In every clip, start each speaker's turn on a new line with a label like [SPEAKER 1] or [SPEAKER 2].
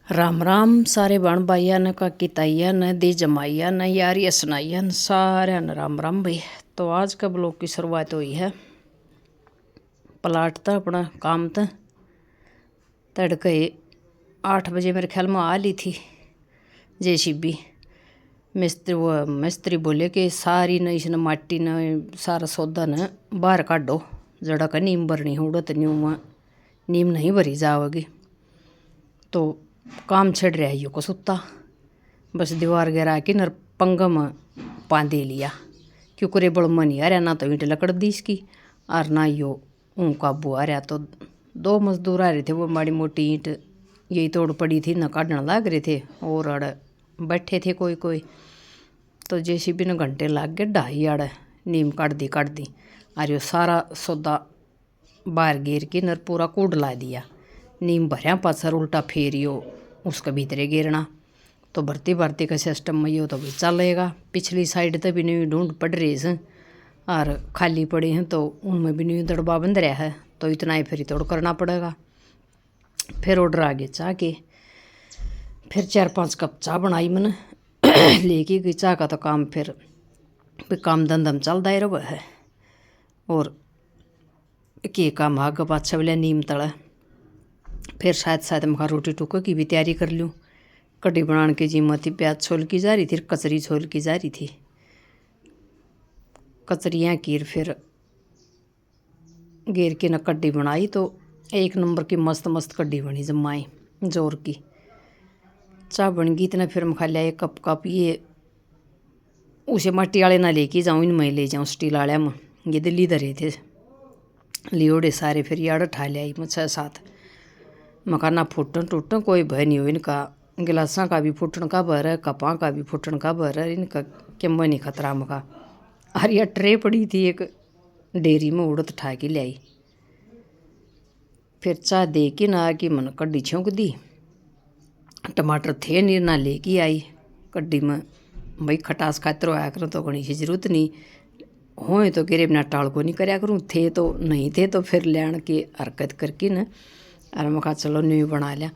[SPEAKER 1] राम राम सारे बण भाइया न काकी ताइया न दी जमाइया न यारिया सुनाइया न सारे न राम राम भाई। तो आज का ब्लॉग की शुरुआत हुई है प्लाट था अपना काम था। तड़के 8 बजे मेरे ख्याल में आ ली थी जेसीबी। मिस्त्री बोले कि सारी न इसने माटी न सारा सौदा न बाहर काटो, जड़ा का नीम भरनी उड़त न्यू नीम नहीं भरी जाओगी। तो काम छड़ रहा है को सुत्ता बस दीवार गिरा के नर पंगम पांदे लिया क्योंकि रे बड़ मन आ रहा ना तो ईंट लकड़ दी इसकी और ना यो ऊँ काबू आ रहा। तो 2 मजदूर आ रहे थे, वो माड़ी मोटी ईंट यही तोड़ पड़ी थी ना काटने लग रहे थे और अड़ बैठे थे कोई कोई। तो जेसीबी ने घंटे लाग गए ढाई अड़ नीम काट दी और यो सारा सौदा बाहर गिर के नर पूरा कूड़ ला दिया। नीम भरिया पासर उल्टा फेरियो उसके भीतरे गिरना। तो भर्ती का सिस्टम में यो तो भी चलेगा। पिछली साइड तो भी नहीं ढूंढ पड़ रही है और खाली पड़े हैं तो उनमें भी नहीं दड़बा बंद रहा है। तो इतना ही फिर तोड़ करना पड़ेगा। फिर ऑर्डर आगे चाह के फिर 4-5 कप चाह बनाई मैंने लेके गई। चाह का तो काम फिर काम धंधम चलता ही रहा है। और के काम आग पाछा वाले नीम तला फिर शायद मैं रोटी टुका की भी तैयारी कर लूँ। कढ़ी बनाने की जिम्मत थी, प्याज छोल की जा रही थी, कचरी छोल की जा रही थी। कचरियाँ की फिर घेर के न कढ़ी बनाई तो 1 नंबर की मस्त मस्त कढ़ी बनी जमाई जोर की। चाह बन गई इतना फिर मैं खा लिया 1 कप ये उसे मट्टी वाले ना लेके जाऊँ, इनमें ले जाऊँ स्टील वाले में। ये दिल्ली धरे थे लियोड़े सारे फिर यार ठा लिया मैं 6-7 मकाना फूटन टूटन कोई भय नहीं हो। इनका गिलासा का भी फूटन का भर है, कपा का भी फूटन का भर है, इनका क्यों नहीं खतरा मका। और यह ट्रे पड़ी थी एक डेयरी में उड़त ठा के लाई। फिर चाह दे के ना कि मन कड्डी छौंक दी। टमाटर थे नहीं ना लेके आई कड्डी में। भाई खटास खातर आया करूँ तो घनी सी जरूरत नहीं हो तो गिरे बिना टाल को नहीं करया करूँ। थे तो नहीं थे तो फिर लैन के हरकत करके न और मैं कहा चलो न्यू बना लिया।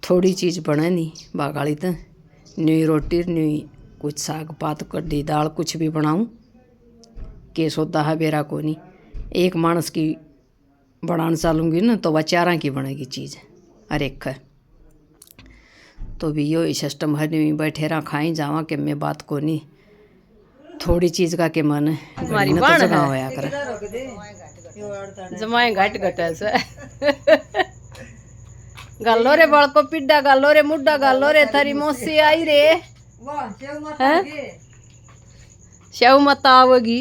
[SPEAKER 1] थोड़ी चीज़ बने नहीं बागाली तो न्यू रोटी न्यू कुछ साग पात कड्डी दाल कुछ भी बनाऊँ के सौदा है बेरा को नहीं। एक मानस की बनाना चालूँगी ना तो वह 4 की बनेगी चीज़ हर एक है। तो भी यो सिस्टम है न्यू बैठे रहा खाई जावा कि मैं बात को नहीं थोड़ी चीज़ का के मन
[SPEAKER 2] हमारी
[SPEAKER 1] तो
[SPEAKER 2] बाण
[SPEAKER 1] जगह
[SPEAKER 2] है
[SPEAKER 1] होया कर
[SPEAKER 2] जमाए घट घट है गालो रे बालको पिड्डा गालो रे मुड्डा गालो रे थारी मौसी आई रे शेव मत आवगी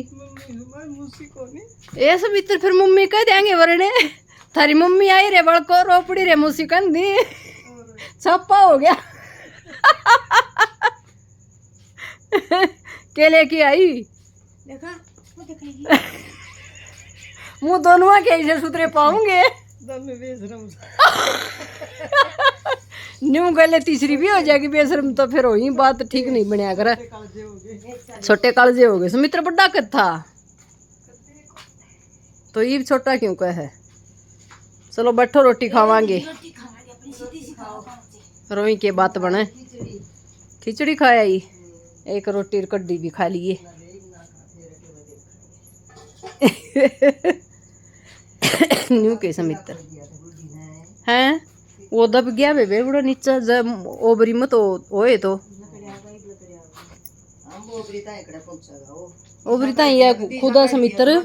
[SPEAKER 2] ये सब इतर फिर मम्मी कह देंगे वरने थारी मम्मी आई रे बालको रोपड़ी रे मौसी कंदी छप्पा हो गया के लेके आई मुँह दोनों के ऐसे सुतरे पाऊंगे न्यू गले तीसरी भी हो जाएगी बेशरम तो फिर वही बात ठीक नहीं बनया कर। छोटे कालजे हो गए सुमित्र बड़ा कद था तो ये छोटा क्यों कह है। चलो बैठो रोटी खावांगे रोई के बात बने। खिचड़ी खाया ही 1 रोटी कड्डी भी खा लिए न्यू के समित्र हैं वो दब गया बेबे बड़ा नीचा जब ओबरी में तो होए तो ओबरी ताई या खुदा समित्र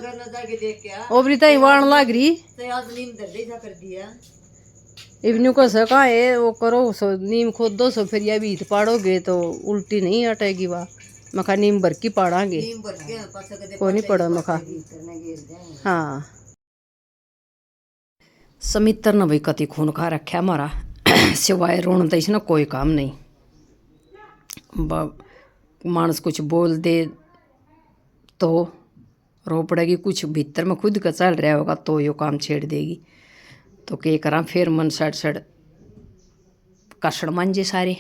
[SPEAKER 2] ओबरी ताई वाण लाग रही इवन्यू को सका है वो करो सो नीम खोदो सो फिर या भी पाड़ोगे तो उल्टी नहीं हटेगी वाह। मखा नीम भर की पाड़ांगे को नहीं पड़ा मखा। हाँ
[SPEAKER 1] समित्र ने भाई कति खून खा रखा हमारा सिवाय रोन तो इसने कोई काम नहीं। मानस कुछ बोल दे तो रो पड़ेगी, कुछ भीतर में खुद का चल रहा होगा तो यो काम छेड़ देगी। तो क्या करा फिर मन सड़ कासड़ मांझे सारे।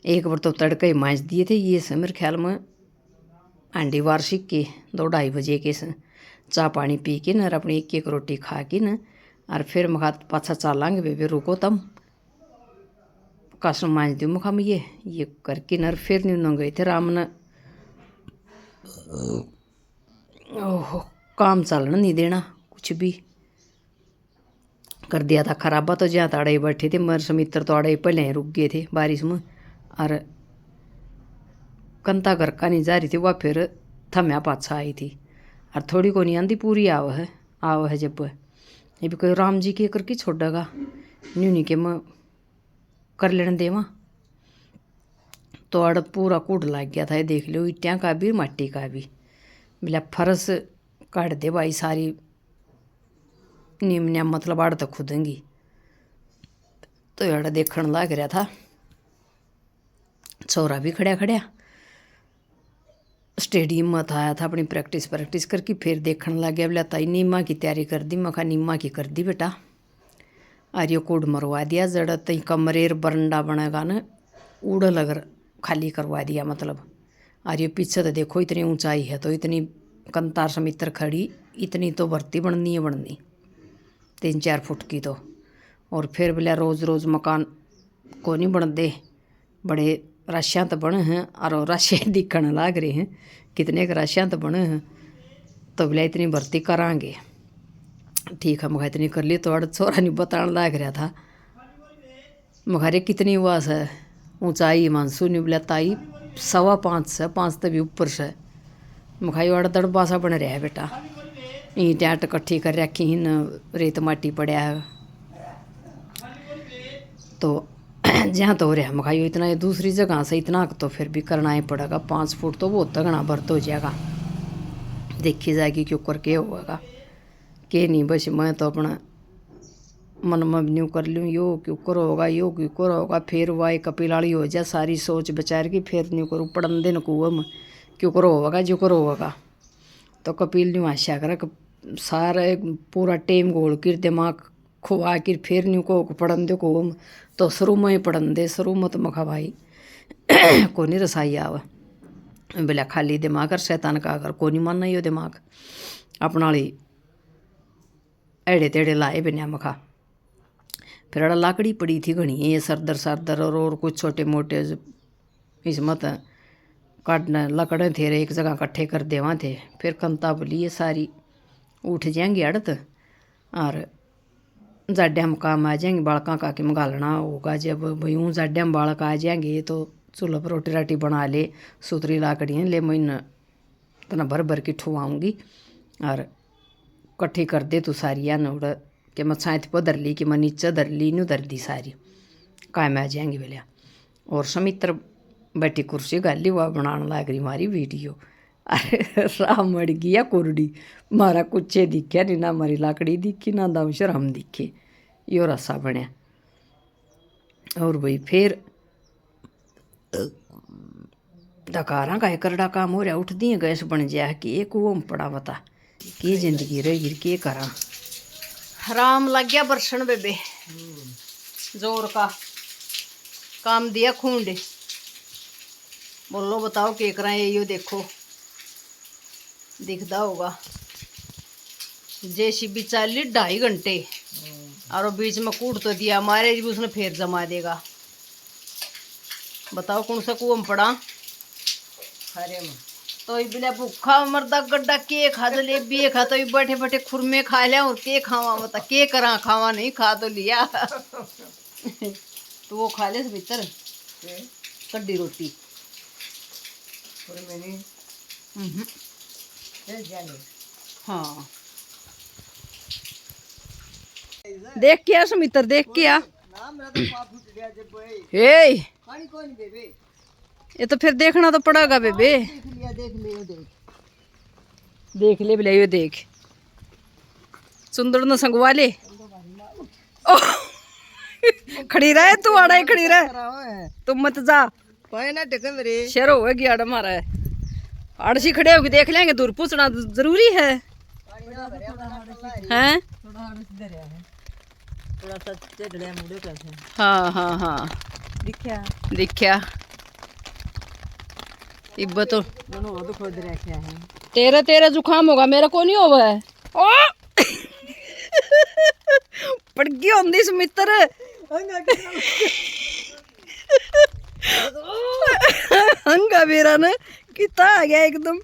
[SPEAKER 1] एक बार तो तड़के ही मांझ दिए थे ये से मेरे ख्याल में आंडी वार्षिक के 2-2:30 बजे के चाह पानी पी के न अपनी 1-1 रोटी खा के न और फिर मखा पाछा चालांगे बेबे रुको तम कासन मांझ दूँ मखा ये करके नर फिर नहीं न गए थे राम ने ओहो काम चलना नहीं देना कुछ भी कर दिया था खराबा। तो जहाँ ताड़े ही बैठे थे मर समित्र तो आड़े पहले ही रुक गए थे बारिश में। और कंता घर का नहीं जा रही थी वह फिर थम्या पाछा आई थी। और थोड़ी को नहीं आंधी पूरी आव है जब ये भी कोई राम जी के करके छोड़ेगा न्यू नहीं के मैं कर लेने देवा। तो अड़ पूरा कूट लग गया था ये देख लो ईटियाँ का भी माटी का भी बोला फरस काट दे भाई सारी नीमन्या मतलब आड़ तो खुदेंगी। तो यार देखने लग रहा था छोरा भी खड़ा खड़ा स्टेडियम में था आया था अपनी प्रैक्टिस करके फिर देखने लग गया बोला ताई नीमा की तैयारी कर दी। मैं कहा नीमा की कर दी बेटा। और ये कोड मरवा दिया जड़ तई कमरेर बरंडा बनेगा न उड़ लग खाली करवा दिया मतलब। और ये पीछे तो देखो इतनी ऊंचाई है तो इतनी कंतार समित्र खड़ी इतनी तो भर्ती बननी है बननी 3-4 फुट की तो। और फिर बोला रोज़ रोज़ मकान को नहीं बन दे बड़े राशियाँ तो बने हैं और राशियाँ दिखने लग रहे हैं कितने के राशियाँ तो बने हैं। तो बोला इतनी भर्ती करांगे ठीक है। मगर इतनी कर ली तो अड़ छोरा नहीं बताने लग रहा था मगर कितनी हुआ से ऊंचाई मानसून नहीं बोला ताई 5.25 से 5 तो भी ऊपर से मखाई अड़ दड़ बासा बन रहा है बेटा ईंट आट इकट्ठी कर रखी ही न रेत माटी पड़ा है। तो जहाँ तो हो रहा मखाई इतना ये दूसरी जगह से इतना तो फिर भी करना ही पड़ेगा 5 फुट तो बहुत तगड़ा भरत हो जाएगा देखी जाएगी क्यों करके होगा के नहीं। बस मैं तो अपना मन में न्यू कर लूँ यो क्यों करो होगा फिर वाई कपिलाड़ी हो जाए सारी सोच बचार की फिर न्यू करूँ पड़न दिन कुआ में क्यों करो होगा जो करो होगा। तो कपिल न्यू आशा कर सारे पूरा टेम गोल कर दिमाग खुआ कर फिर न्यू को पड़न दे को तो शुरू में ही पड़न दे शुरू में तो मखा भाई को नहीं रसाई आव बोला खाली दिमाग और शैतान का अगर को नहीं मानना यो दिमाग अपना ली एड़े तेड़े लाए बिना मखा। फिर अड़ा लाकड़ी पड़ी थी घनी ये सरदर और कुछ छोटे मोटे इसमत काटना लकड़े थे एक जगह इकट्ठे कर देवा थे। फिर कंता बोली ये सारी उठ जाएंगी अड़त और जाड्या हम काम आ जाएंगे बालका का कि गालना होगा जब भाई ऊँ जाड्या में बालक आ जाएंगे तो चूल्हा पर रोटी राटी बना ले सूतरी लाकड़ियाँ ले मैं इतना भर की ठुआऊँगी और इकट्ठी कर दे तू सारी न उड़ कि मैं छाँत पर धर ली कि मैं नीचे धर ली नहीं धर दी सारी काम आ जाएंगी बोलिया। और समित्र बैठी कुर्सी गाली वह बनाने लग रही मारी वीडियो अरे राम मड़ गई या कुरडी मारा कुछ दिखे नहीं ना हमारी लाकड़ी दिखी ना दामशर हम दिखे यो रसा बनया। और भाई फिर दकारा का करड़ा काम हो रहा उठ दी गैस बन जाए कि एक वो पड़ा बता कि जिंदगी रही के करा। राम लग गया बरसन बेबे जोर का काम दिया खूंडे बोलो बताओ के करा यो देखो दिखता होगा जेसीबी चाली 2.5 घंटे और बीच में कूट तो दिया मारे भी उसने फिर जमा देगा। बताओ कौन सा कुआं पड़ा अरे तो बिना भूखा मरदा गड्ढा के खा तो ले भी खा तो बैठे बैठे खुरमे खा लिया और के खावा बता के करा खावा नहीं खा तो लिया तो वो खा ले भीतर कड्डी रोटी हाँ देख के आ सुमित्र देख के आ ये तो फिर देखना तो पड़ेगा बेबे देख ले बिला यो देख सुंदर न संगवा ले खड़ी रहे तू आड़ा ही खड़ी रहे तुम मत जा शेर होगी आड़ा मारा है आड़सी खड़े होगी देख लेंगे दूर पूछना जरूरी है हैं हाँ हाँ हाँ दिखया इब्बा तो तेरा जुकाम होगा मेरा को नहीं होगा है ओ पड़ गई होंदी सुमित्र
[SPEAKER 2] हंगा मेरा ना किता आ गया एकदम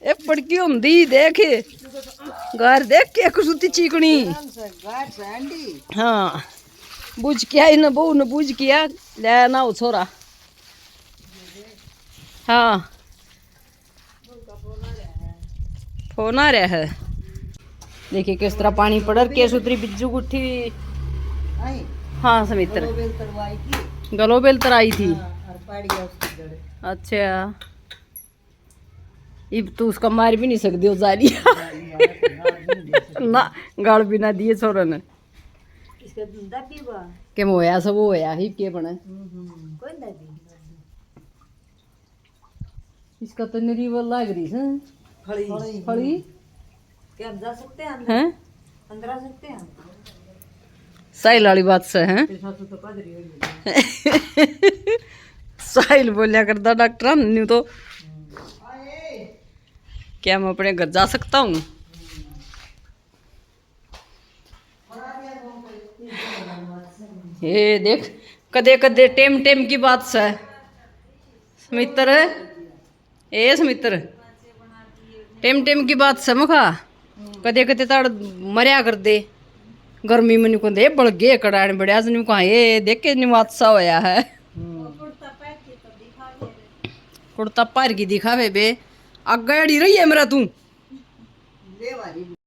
[SPEAKER 2] ए पड़की होंदी देख गार देख के कुसुती चीकणी हाँ बुझ के आई ना बहू ने बुझ किया ले ना हो छोरा हाँ फोन आ रहा है देखिए किस तरह पानी पड़ के सुतरी बिज्जू गुठी हाँ समित्र गलो बेल तर आई थी अच्छा अब तू उसका मार भी नहीं सकती हो जारी ना गाल भी ना दिए छोरा ने के मोया सब होया ही के बना इसका तो निरीवल लाग रही है फड़ी
[SPEAKER 1] क्या हम जा सकते हैं
[SPEAKER 2] हैं
[SPEAKER 1] अंदर आ सकते हैं
[SPEAKER 2] साहिल वाली बात से हैं साहिल बोलिया करता डॉक्टर नहीं तो क्या मैं अपने घर जा सकता हूँ ये देख कदे कदे टेम टेम की बात से समित्र ए समित्र टेम टेम की बात से मुखा कदे कदे ताड़ मरिया कर दे गर्मी में निको दे बढ़ गए कड़ाने बड़े आज नहीं कहा ये देख के निवात सा होया है कुर्ता पार की दिखावे बे आग गाड़ी रही है मेरा तू